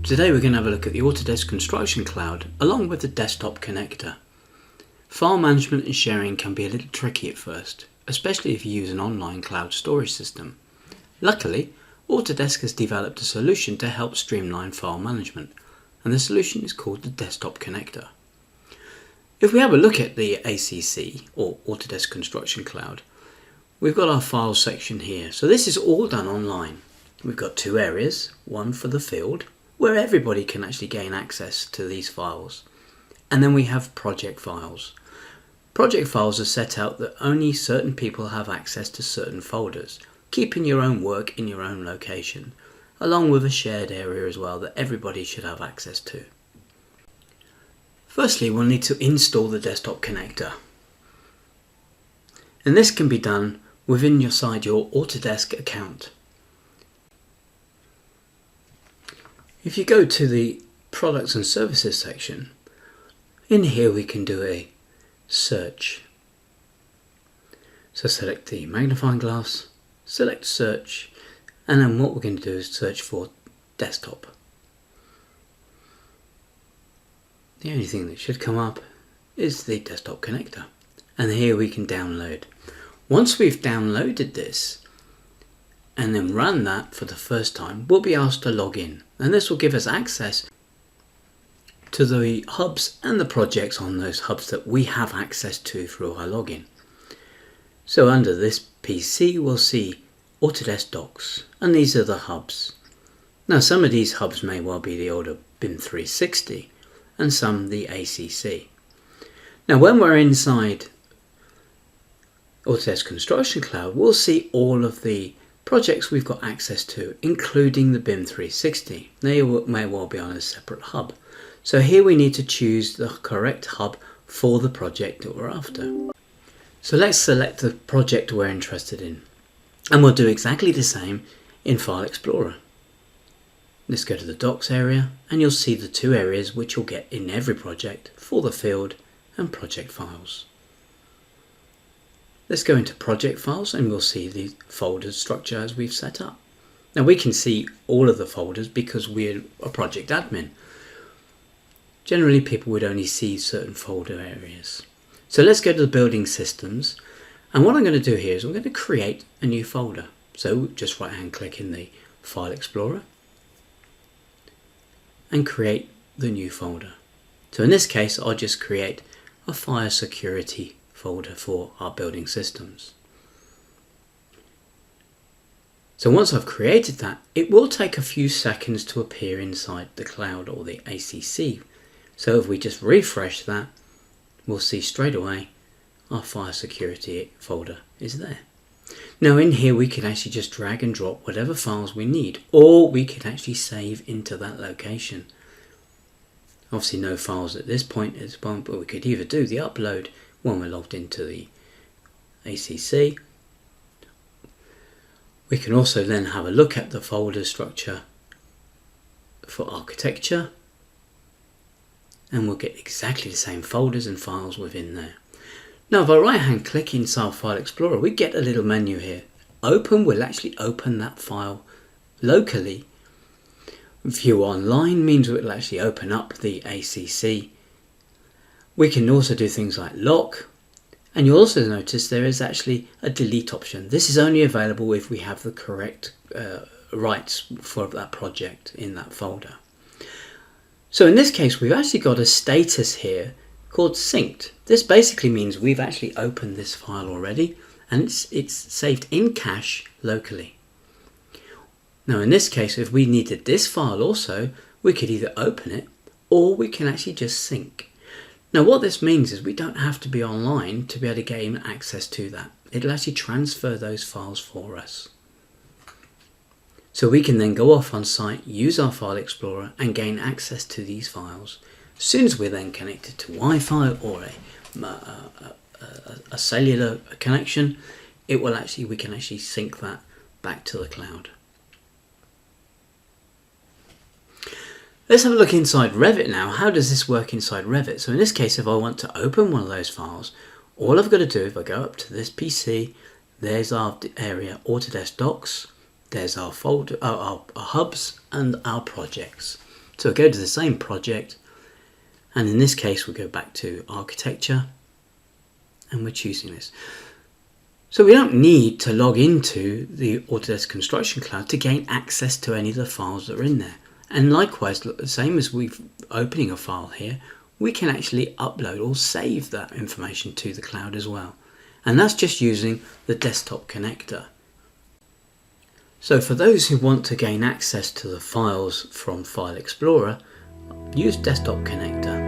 Today we're going to have a look at the Autodesk Construction Cloud along with the desktop connector. File management and sharing can be a little tricky at first, especially if you use an online cloud storage system. Luckily, Autodesk has developed a solution to help streamline file management, and the solution is called the desktop connector. If we have a look at the ACC, or Autodesk Construction Cloud, we've got our files section here. So this is all done online. We've got two areas, one for the field, where everybody can actually gain access to these files. And then we have project files. Project files are set out that only certain people have access to certain folders, keeping your own work in your own location, along with a shared area as well that everybody should have access to. Firstly, we'll need to install the desktop connector. And this can be done within your Autodesk account. If you go to the Products and Services section, in here we can do a search. So select the magnifying glass, select search, and then what we're going to do is search for desktop. The only thing that should come up is the desktop connector, and here we can download. Once we've downloaded this and then run that for the first time, we'll be asked to log in, and this will give us access to the hubs and the projects on those hubs that we have access to through our login. So under this PC we'll see Autodesk Docs, and these are the hubs. Now some of these hubs may well be the older BIM 360 and some the ACC. Now when we're inside Autodesk Construction Cloud, we'll see all of the projects we've got access to, including the BIM 360. They may well be on a separate hub. So here we need to choose the correct hub for the project that we're after. So let's select the project we're interested in, and we'll do exactly the same in File Explorer. Let's go to the Docs area, and you'll see the two areas which you'll get in every project for the field and project files. Let's go into project files and we'll see the folder structure as we've set up. Now we can see all of the folders because we're a project admin. Generally people would only see certain folder areas. So let's go to the building systems, and what I'm going to do here is I'm going to create a new folder. So just right hand click in the File Explorer and create the new folder. So in this case I'll just create a fire security folder for our building systems. So once I've created that, it will take a few seconds to appear inside the cloud or the ACC. So if we just refresh that, we'll see straight away our fire security folder is there. Now in here we can actually just drag and drop whatever files we need, or we can actually save into that location. Obviously no files at this point, but we could either do the upload when we're logged into the ACC. We can also then have a look at the folder structure for architecture, and we'll get exactly the same folders and files within there. Now if I right hand click inside File Explorer, we get a little menu here. Open will actually open that file locally. View online means it will actually open up the ACC. We can also do things like lock, and you'll also notice there is actually a delete option. This is only available if we have the correct rights for that project in that folder. So in this case we've actually got a status here called synced. This basically means we've actually opened this file already, and it's saved in cache locally. Now in this case, if we needed this file also, we could either open it or we can actually just sync. Now what this means is we don't have to be online to be able to gain access to that. It'll actually transfer those files for us. So we can then go off on site, use our File Explorer and gain access to these files. As soon as we're then connected to Wi-Fi or a cellular connection, we can actually sync that back to the cloud. Let's have a look inside Revit now. How does this work inside Revit? So in this case, if I want to open one of those files, all I've got to do, if I go up to this PC, there's our area Autodesk Docs, there's our folder, our hubs and our projects. So we'll go to the same project, and in this case we'll go back to architecture, and we're choosing this. So we don't need to log into the Autodesk Construction Cloud to gain access to any of the files that are in there. And likewise, the same as we've opening a file here, we can actually upload or save that information to the cloud as well. And that's just using the desktop connector. So for those who want to gain access to the files from File Explorer, use Desktop Connector.